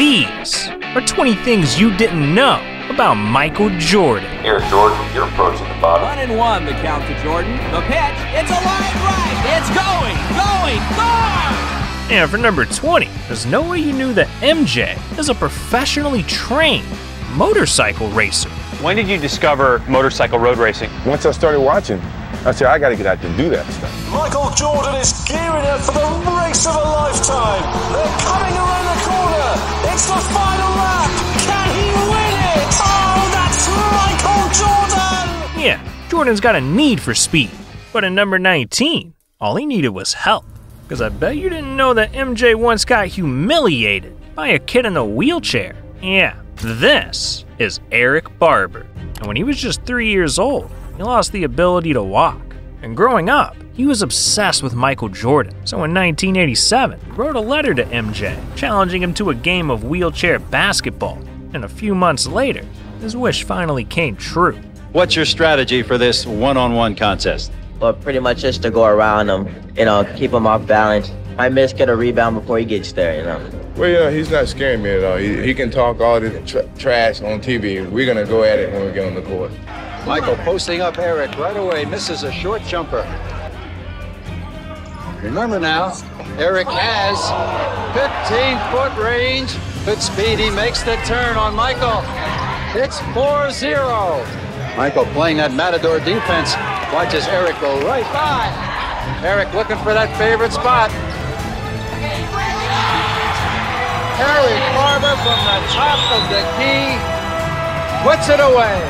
these are 20 things you didn't know about Michael Jordan. Here, Jordan, you're approaching the bottom. 1-1 the count to Jordan. The pitch, it's a line right. It's going, gone! And for number 20, there's no way you knew that MJ is a professionally trained motorcycle racer. When did you discover motorcycle road racing? Once I started watching, I said, I gotta get out there and do that stuff. Michael Jordan is gearing up for the race of a lifetime. They're coming around the corner. It's the final lap. Can he win it? Oh, that's Michael Jordan! Yeah, Jordan's got a need for speed. But in number 19, all he needed was help. Because I bet you didn't know that MJ once got humiliated by a kid in a wheelchair. Yeah, this is Eric Barber. And when he was just 3 years old, he lost the ability to walk. And growing up, he was obsessed with Michael Jordan. So in 1987, he wrote a letter to MJ, challenging him to a game of wheelchair basketball. And a few months later, his wish finally came true. What's your strategy for this one-on-one contest? Well, pretty much just to go around him, keep him off balance. I miss get a rebound before he gets there, Well, he's not scaring me at all. He can talk all this trash on TV. We're gonna go at it when we get on the court. Michael posting up Eric right away, misses a short jumper. Remember now, Eric has 15-foot range. Good speed, he makes the turn on Michael. It's 4-0. Michael playing that Matador defense. Watches Eric go right by. Eric looking for that favorite spot. Eric Barber from the top of the key puts it away.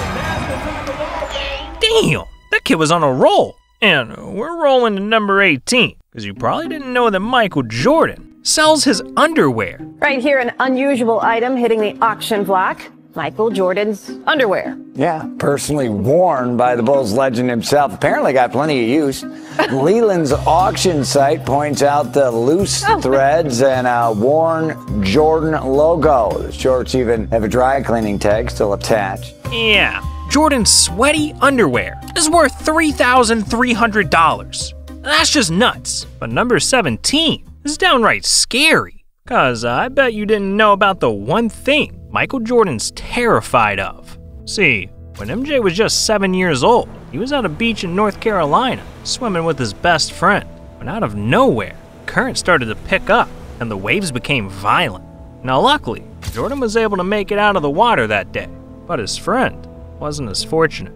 Damn, that kid was on a roll. And we're rolling to number 18, because you probably didn't know that Michael Jordan sells his underwear. Right here, an unusual item hitting the auction block. Michael Jordan's underwear. Yeah, personally worn by the Bulls legend himself. Apparently got plenty of use. Leland's auction site points out the loose threads and a worn Jordan logo. The shorts even have a dry cleaning tag still attached. Yeah, Jordan's sweaty underwear is worth $3,300. That's just nuts. But number 17 is downright scary. Cause I bet you didn't know about the one thing Michael Jordan's terrified of. See, when MJ was just 7 years old, he was at a beach in North Carolina, swimming with his best friend. When out of nowhere, current started to pick up and the waves became violent. Now luckily, Jordan was able to make it out of the water that day, but his friend wasn't as fortunate.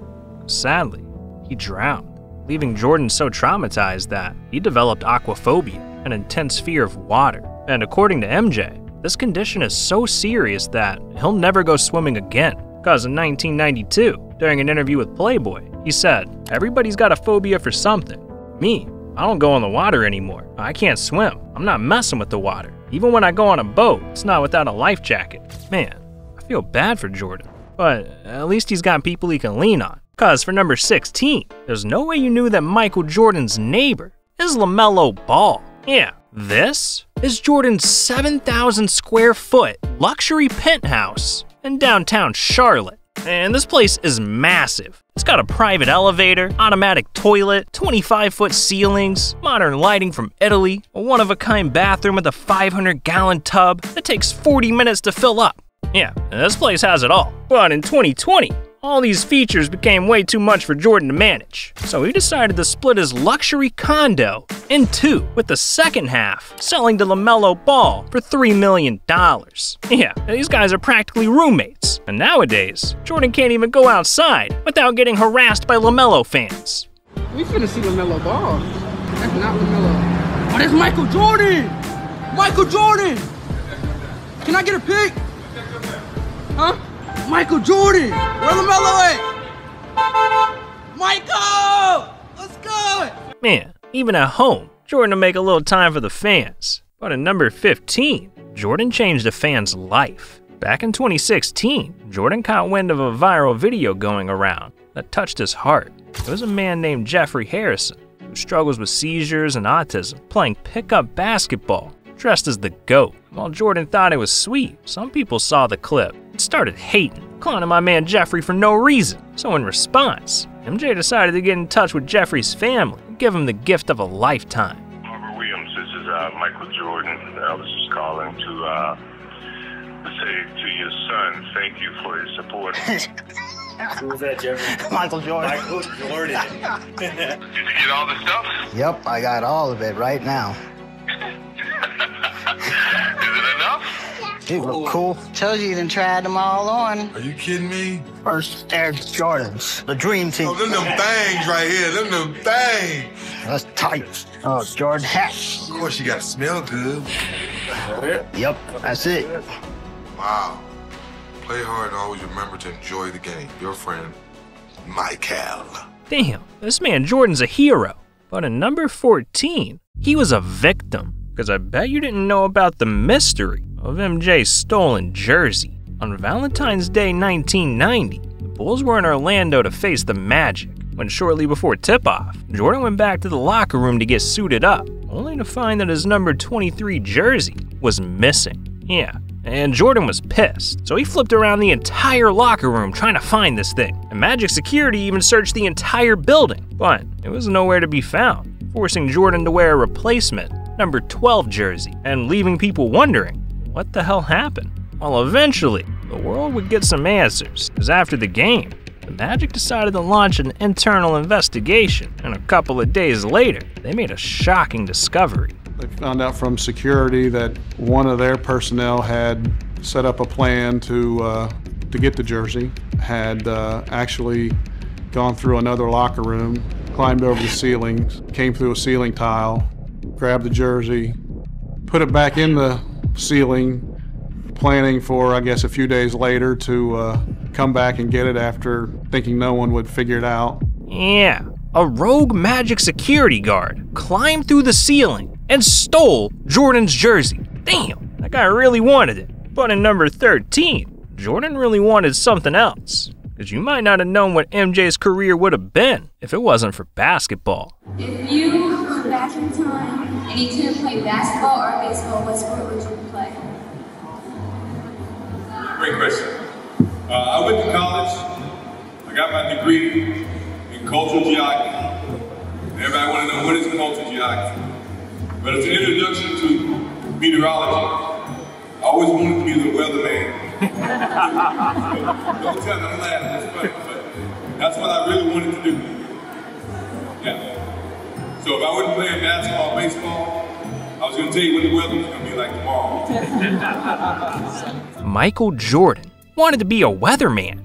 Sadly, he drowned, leaving Jordan so traumatized that he developed aquaphobia, an intense fear of water. And according to MJ, this condition is so serious that he'll never go swimming again. Cause in 1992, during an interview with Playboy, he said, "Everybody's got a phobia for something. Me, I don't go in the water anymore. I can't swim. I'm not messing with the water. Even when I go on a boat, it's not without a life jacket." Man, I feel bad for Jordan. But at least he's got people he can lean on. Cause for number 16, there's no way you knew that Michael Jordan's neighbor is LaMelo Ball. Yeah, this is Jordan's 7,000 square foot luxury penthouse in downtown Charlotte. And this place is massive. It's got a private elevator, automatic toilet, 25-foot ceilings, modern lighting from Italy, a one-of-a-kind bathroom with a 500-gallon tub that takes 40 minutes to fill up. Yeah, this place has it all. But in 2020, all these features became way too much for Jordan to manage. So he decided to split his luxury condo in two, with the second half selling to LaMelo Ball for $3 million. Yeah, these guys are practically roommates. And nowadays, Jordan can't even go outside without getting harassed by LaMelo fans. We finna see LaMelo Ball. That's not LaMelo. Oh, that's Michael Jordan! Michael Jordan! Can I get a pic? Huh? Michael Jordan! Where LaMelo at? Michael! Let's go! Man, even at home, Jordan will make a little time for the fans. But at number 15, Jordan changed a fan's life. Back in 2016, Jordan caught wind of a viral video going around that touched his heart. It was a man named Jeffrey Harrison, who struggles with seizures and autism, playing pickup basketball, dressed as the GOAT. While Jordan thought it was sweet, some people saw the clip and started hating, clowning my man Jeffrey for no reason. So in response, MJ decided to get in touch with Jeffrey's family and give him the gift of a lifetime. Robert Williams, this is Michael Jordan. I was just calling to say to your son, thank you for his support. Who was that, Jeffrey? Michael Jordan. Michael Jordan. Did you get all the stuff? Yep, I got all of it right now. Is it enough? Dude, look cool. Tells you done tried them all on. Are you kidding me? First Air Jordans, the dream team. Oh, them things right here, them things. That's tight. Oh, Jordan hat. Of course you gotta smell good. Yep, that's it. Wow. Play hard and always remember to enjoy the game. Your friend, Michael. Damn, this man Jordan's a hero. But at number 14, he was a victim. Because I bet you didn't know about the mystery of MJ's stolen jersey. On Valentine's Day 1990, the Bulls were in Orlando to face the Magic, when shortly before tip-off, Jordan went back to the locker room to get suited up, only to find that his number 23 jersey was missing. Yeah, and Jordan was pissed, so he flipped around the entire locker room trying to find this thing. And Magic security even searched the entire building, but it was nowhere to be found, forcing Jordan to wear a replacement number 12 jersey, and leaving people wondering what the hell happened. Well, eventually, the world would get some answers, because after the game, the Magic decided to launch an internal investigation, and a couple of days later, they made a shocking discovery. They found out from security that one of their personnel had set up a plan to get the jersey, had actually gone through another locker room, climbed over the ceiling, came through a ceiling tile, grabbed the jersey, put it back in the ceiling, planning for, I guess, a few days later to come back and get it after thinking no one would figure it out. Yeah, a rogue Magic security guard climbed through the ceiling and stole Jordan's jersey. Damn, that guy really wanted it. But in number 13, Jordan really wanted something else. Because you might not have known what MJ's career would have been if it wasn't for basketball. If you were back in time and you couldn't play basketball or baseball, what sport would you play? Great question. I went to college. I got my degree in cultural geography. Everybody want to know what is cultural geography. But it's an introduction to meteorology. I always wanted to be the weatherman. Don't tell me I'm laughing, that's funny, but that's what I really wanted to do. Yeah. So if I wasn't playing basketball, baseball, I was going to tell you what the weather was going to be like tomorrow. Michael Jordan wanted to be a weatherman.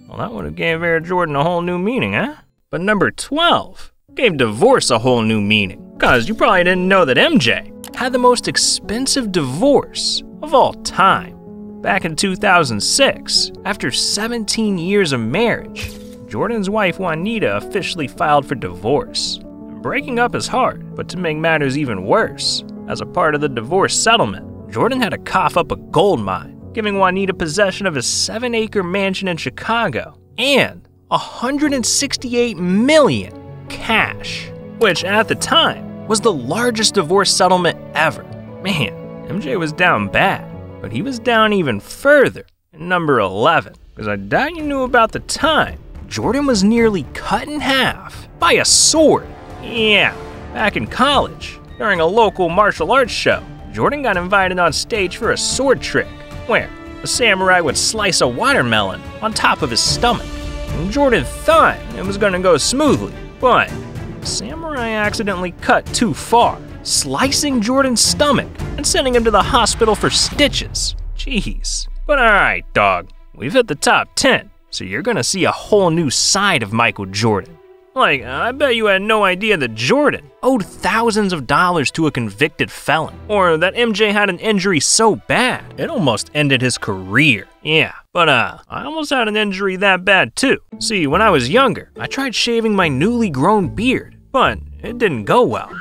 Well, that would have gave Air Jordan a whole new meaning, huh? But number 12 gave divorce a whole new meaning. Because you probably didn't know that MJ had the most expensive divorce of all time. Back in 2006, after 17 years of marriage, Jordan's wife Juanita officially filed for divorce. Breaking up is hard, but to make matters even worse, as a part of the divorce settlement, Jordan had to cough up a gold mine, giving Juanita possession of his 7-acre mansion in Chicago and $168 million cash, which at the time was the largest divorce settlement ever. Man, MJ was down bad, but he was down even further in number 11, because I doubt you knew about the time Jordan was nearly cut in half by a sword. Yeah, back in college, during a local martial arts show, Jordan got invited on stage for a sword trick, where a samurai would slice a watermelon on top of his stomach. And Jordan thought it was gonna go smoothly, but the samurai accidentally cut too far, slicing Jordan's stomach and sending him to the hospital for stitches. Jeez. But alright, dog, we've hit the top 10, so you're gonna see a whole new side of Michael Jordan. Like, I bet you had no idea that Jordan owed thousands of dollars to a convicted felon, or that MJ had an injury so bad, it almost ended his career. Yeah, but I almost had an injury that bad too. See, when I was younger, I tried shaving my newly grown beard, but it didn't go well.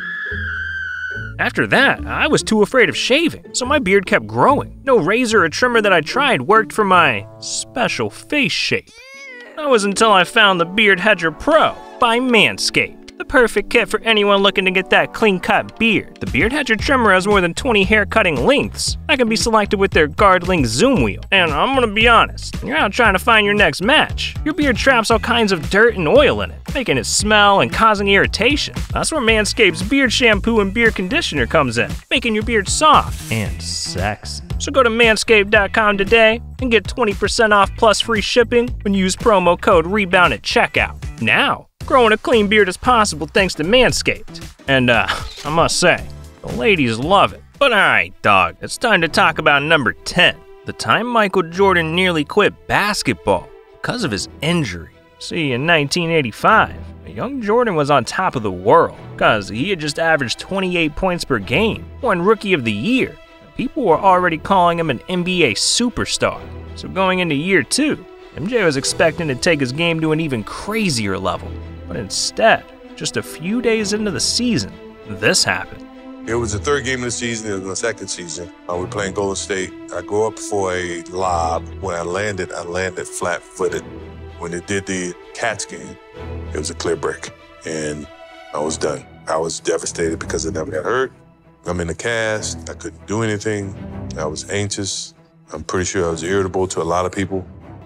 After that, I was too afraid of shaving, so my beard kept growing. No razor or trimmer that I tried worked for my special face shape. That was until I found the Beard Hedger Pro by Manscaped. The perfect kit for anyone looking to get that clean-cut beard. The beard hedger trimmer has more than 20 hair cutting lengths that can be selected with their guard link zoom wheel. And I'm gonna be honest, when you're out trying to find your next match, your beard traps all kinds of dirt and oil in it, making it smell and causing irritation. That's where Manscaped's beard shampoo and beard conditioner comes in, making your beard soft and sexy. So go to manscaped.com today and get 20% off plus free shipping when you use promo code REBOUND at checkout. Now, growing a clean beard is possible thanks to Manscaped. And I must say, the ladies love it. But alright, dog, it's time to talk about number 10. The time Michael Jordan nearly quit basketball because of his injury. See, in 1985, young Jordan was on top of the world because he had just averaged 28 points per game, won Rookie of the Year. People were already calling him an NBA superstar. So going into year 2, MJ was expecting to take his game to an even crazier level. But instead, just a few days into the season, this happened. It was the third game of the season. It was my second season. We were playing Golden State. I go up for a lob. When I landed flat-footed. When it did the catch game, it was a clear break. And I was done. I was devastated because I never got hurt. I'm in the cast. I couldn't do anything. I was anxious. I'm pretty sure I was irritable to a lot of people.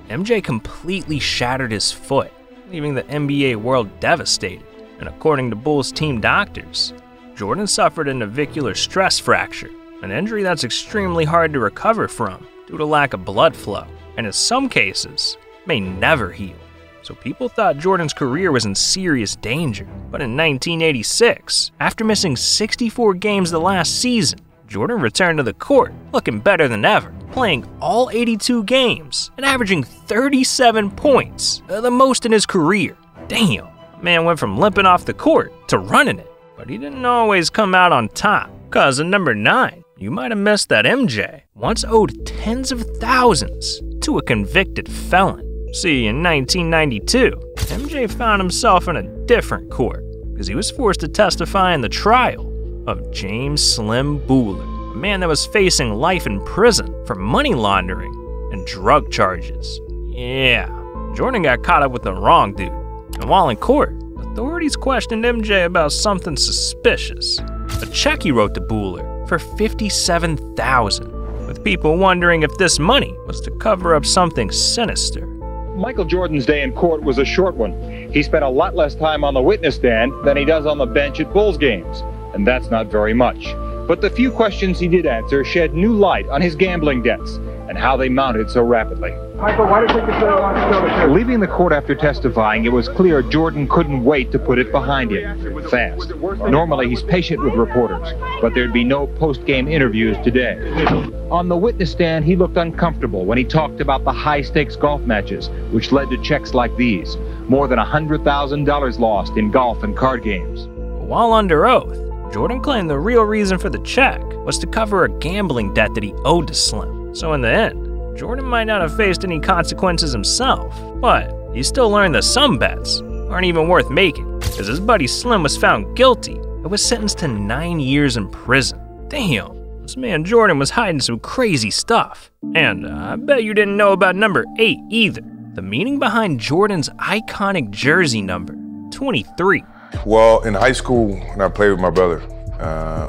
MJ completely shattered his foot, leaving the NBA world devastated. And according to Bulls team doctors, Jordan suffered a navicular stress fracture, an injury that's extremely hard to recover from due to lack of blood flow, and in some cases, may never heal. So people thought Jordan's career was in serious danger. But in 1986, after missing 64 games the last season, Jordan returned to the court looking better than ever, playing all 82 games and averaging 37 points, the most in his career. Damn, the man went from limping off the court to running it. But he didn't always come out on top, cause at number 9, you might have missed that MJ once owed tens of thousands to a convicted felon. See, in 1992, MJ found himself in a different court because he was forced to testify in the trial of James Slim Booler, a man that was facing life in prison for money laundering and drug charges. Yeah, Jordan got caught up with the wrong dude, and while in court, authorities questioned MJ about something suspicious. A check he wrote to Booler for $57,000, with people wondering if this money was to cover up something sinister. Michael Jordan's day in court was a short one. He spent a lot less time on the witness stand than he does on the bench at Bulls games, and that's not very much. But the few questions he did answer shed new light on his gambling debts and how they mounted so rapidly. Michael, why did you take the Leaving the court after testifying, it was clear Jordan couldn't wait to put it behind him fast. Normally, he's patient with reporters, but there'd be no post-game interviews today. On the witness stand, he looked uncomfortable when he talked about the high-stakes golf matches, which led to checks like these. More than $100,000 lost in golf and card games. While under oath, Jordan claimed the real reason for the check was to cover a gambling debt that he owed to Slim. So in the end, Jordan might not have faced any consequences himself, but he still learned that some bets aren't even worth making, because his buddy Slim was found guilty and was sentenced to 9 years in prison. Damn, this man Jordan was hiding some crazy stuff. And I bet you didn't know about number 8 either, the meaning behind Jordan's iconic jersey number, 23. Well, in high school, when I played with my brother,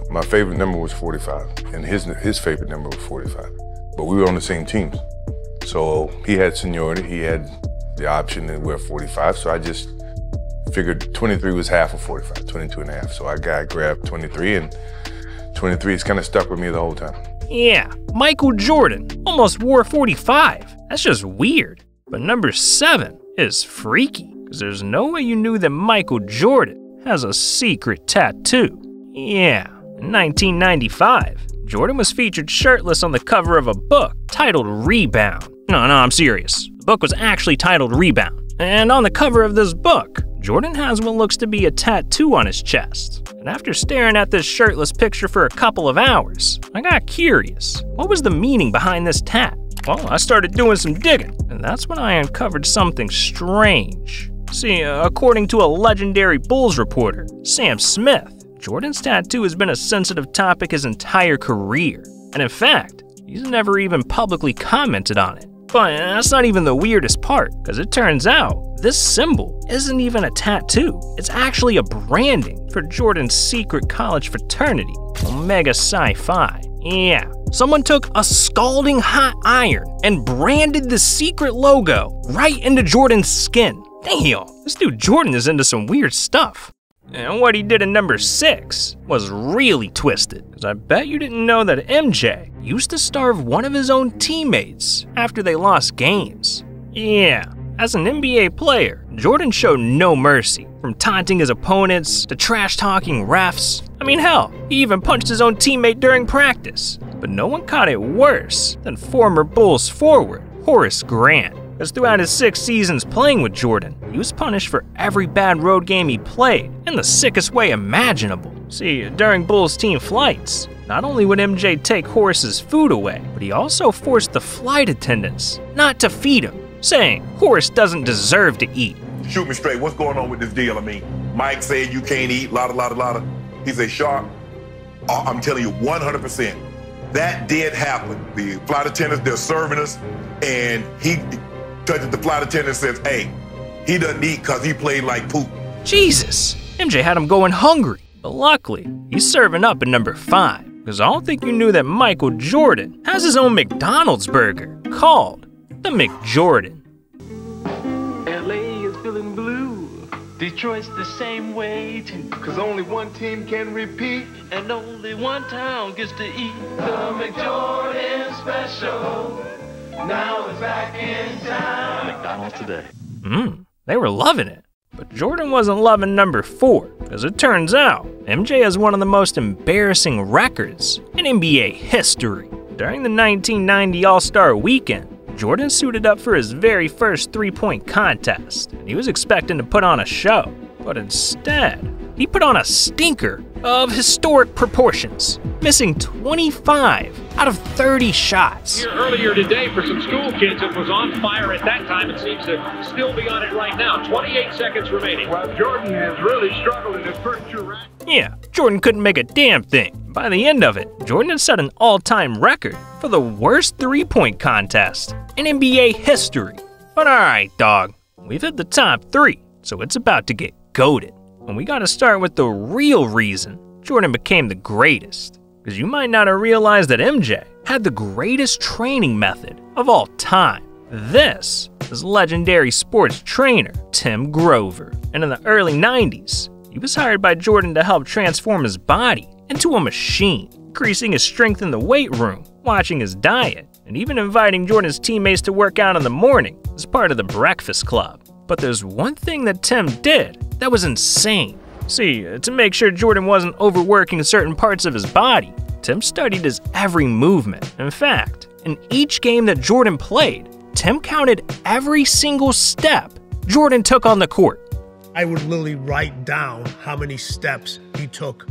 my favorite number was 45, and his favorite number was 45. But we were on the same teams. So he had seniority, he had the option to wear 45, so I just figured 23 was half of 45, 22 and a half. So I grabbed 23, and 23 has kind of stuck with me the whole time. Yeah, Michael Jordan almost wore 45. That's just weird. But number 7 is freaky, because there's no way you knew that Michael Jordan has a secret tattoo. Yeah, in 1995, Jordan was featured shirtless on the cover of a book titled Rebound. No, I'm serious. The book was actually titled Rebound. And on the cover of this book, Jordan has what looks to be a tattoo on his chest. And after staring at this shirtless picture for a couple of hours, I got curious. What was the meaning behind this tat? Well, I started doing some digging, and that's when I uncovered something strange. See, according to a legendary Bulls reporter, Sam Smith, Jordan's tattoo has been a sensitive topic his entire career, and in fact, he's never even publicly commented on it. But that's not even the weirdest part, because it turns out this symbol isn't even a tattoo. It's actually a branding for Jordan's secret college fraternity, Omega Psi Phi. Yeah, someone took a scalding hot iron and branded the secret logo right into Jordan's skin. Damn, this dude Jordan is into some weird stuff. And what he did in number 6 was really twisted, because I bet you didn't know that MJ used to starve one of his own teammates after they lost games. Yeah, as an NBA player, Jordan showed no mercy, from taunting his opponents to trash-talking refs. I mean, hell, he even punched his own teammate during practice. But no one caught it worse than former Bulls forward Horace Grant. Because throughout his 6 seasons playing with Jordan, he was punished for every bad road game he played in the sickest way imaginable. See, during Bulls team flights, not only would MJ take Horace's food away, but he also forced the flight attendants not to feed him, saying Horace doesn't deserve to eat. Shoot me straight, what's going on with this deal? I mean, Mike said you can't eat, lotta. He said, Sharp, I'm telling you 100%, that did happen. The flight attendants, they're serving us, and he touches the flight attendant and says, hey, he doesn't eat because he played like poop. Jesus, MJ had him going hungry. But luckily, he's serving up at number 5, because I don't think you knew that Michael Jordan has his own McDonald's burger called the McJordan. LA is feeling blue. Detroit's the same way too. Cause only one team can repeat, and only one town gets to eat. The McJordan special. Now it's back in town. McDonald's today. They were loving it. But Jordan wasn't loving number 4, because it turns out MJ has one of the most embarrassing records in NBA history. During the 1990 All-Star Weekend, Jordan suited up for his very first three-point contest, and he was expecting to put on a show. But instead, he put on a stinker of historic proportions, missing 25 out of 30 shots. Here earlier today for some school kids, it was on fire at that time. It seems to still be on it right now. 28 seconds remaining. Well, Jordan has really struggled in his first 2 rounds. Yeah, Jordan couldn't make a damn thing. By the end of it, Jordan had set an all-time record for the worst three-point contest in NBA history. But alright, dog, we've hit the top 3, so it's about to get goated. And we gotta start with the real reason Jordan became the greatest. Because you might not have realized that MJ had the greatest training method of all time. This is legendary sports trainer Tim Grover. And in the early 90s, he was hired by Jordan to help transform his body into a machine, increasing his strength in the weight room, watching his diet, and even inviting Jordan's teammates to work out in the morning as part of the Breakfast Club. But there's one thing that Tim did that was insane. See, to make sure Jordan wasn't overworking certain parts of his body, Tim studied his every movement. In fact, in each game that Jordan played, Tim counted every single step Jordan took on the court. I would literally write down how many steps he took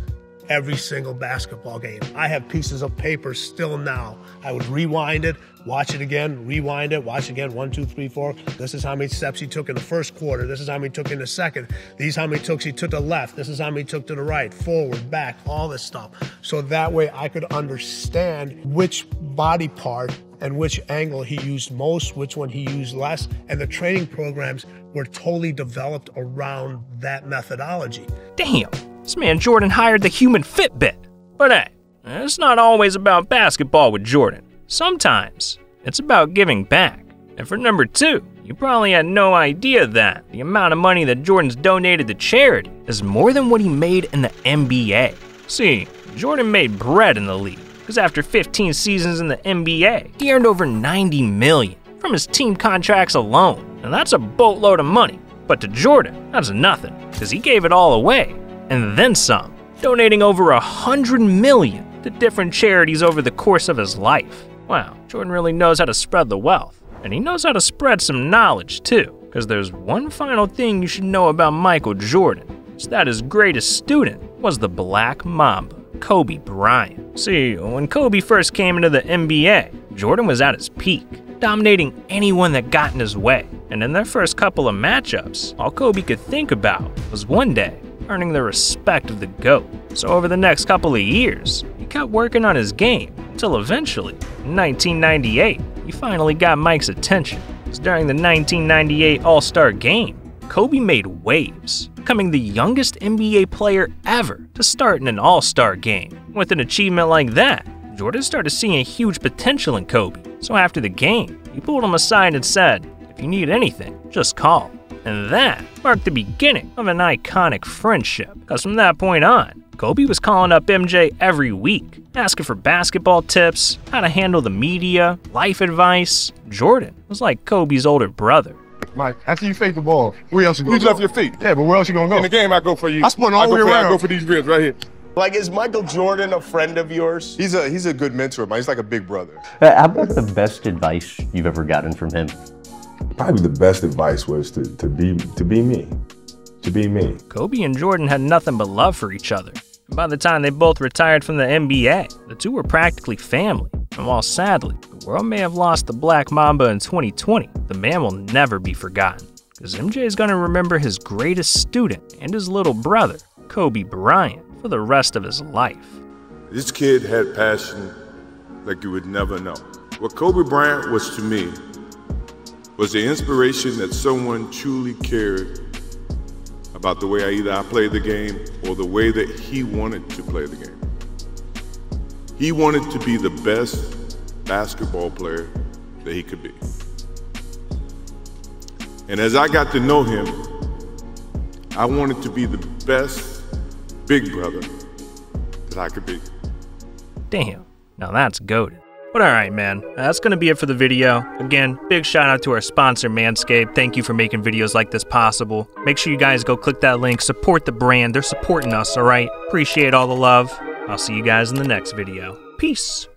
every single basketball game. I have pieces of paper still now. I would rewind it, watch it again, rewind it, watch it again, 1, 2, 3, 4. This is how many steps he took in the first quarter. This is how many took in the second. These how many took he took to the left. This is how many took to the right, forward, back, all this stuff. So that way I could understand which body part and which angle he used most, which one he used less. And the training programs were totally developed around that methodology. Damn, this man Jordan hired the human Fitbit. But hey, it's not always about basketball with Jordan. Sometimes it's about giving back. And for number 2, you probably had no idea that the amount of money that Jordan's donated to charity is more than what he made in the NBA. See, Jordan made bread in the league, because after 15 seasons in the NBA, he earned over $90 million from his team contracts alone. And that's a boatload of money. But to Jordan, that's nothing, because he gave it all away, and then some, donating over $100 million to different charities over the course of his life. Wow, Jordan really knows how to spread the wealth. And he knows how to spread some knowledge too, because there's one final thing you should know about Michael Jordan. It's that his greatest student was the Black Mamba, Kobe Bryant. See, when Kobe first came into the NBA, Jordan was at his peak, dominating anyone that got in his way. And in their first couple of matchups, all Kobe could think about was one day earning the respect of the GOAT. So over the next couple of years, he kept working on his game until eventually, in 1998, he finally got Mike's attention. It was during the 1998 All-Star Game. Kobe made waves, becoming the youngest NBA player ever to start in an All-Star Game. With an achievement like that, Jordan started seeing huge potential in Kobe. So after the game, he pulled him aside and said, "If you need anything, just call." And that marked the beginning of an iconic friendship, because from that point on, Kobe was calling up MJ every week, asking for basketball tips, how to handle the media, life advice. Jordan was like Kobe's older brother. Mike, after you fake the ball, where else you going? You left your feet. Yeah, but where else you gonna go? In the game, I go for you. I spun all the way around. I go for these ribs right here. Like, is Michael Jordan a friend of yours? He's a good mentor, man. He's like a big brother. How about the best advice you've ever gotten from him? Probably the best advice was to be me. To be me. Kobe and Jordan had nothing but love for each other. And by the time they both retired from the NBA, the two were practically family. And while sadly, the world may have lost the Black Mamba in 2020, the man will never be forgotten. Because MJ is going to remember his greatest student and his little brother, Kobe Bryant, for the rest of his life. This kid had passion like you would never know. What Kobe Bryant was to me was the inspiration that someone truly cared about the way I played the game or the way that he wanted to play the game. He wanted to be the best basketball player that he could be. And as I got to know him, I wanted to be the best big brother that I could be. Damn, now that's goated. But alright man, that's gonna be it for the video. Again, big shout out to our sponsor Manscaped. Thank you for making videos like this possible. Make sure you guys go click that link, support the brand. They're supporting us, alright? Appreciate all the love. I'll see you guys in the next video. Peace.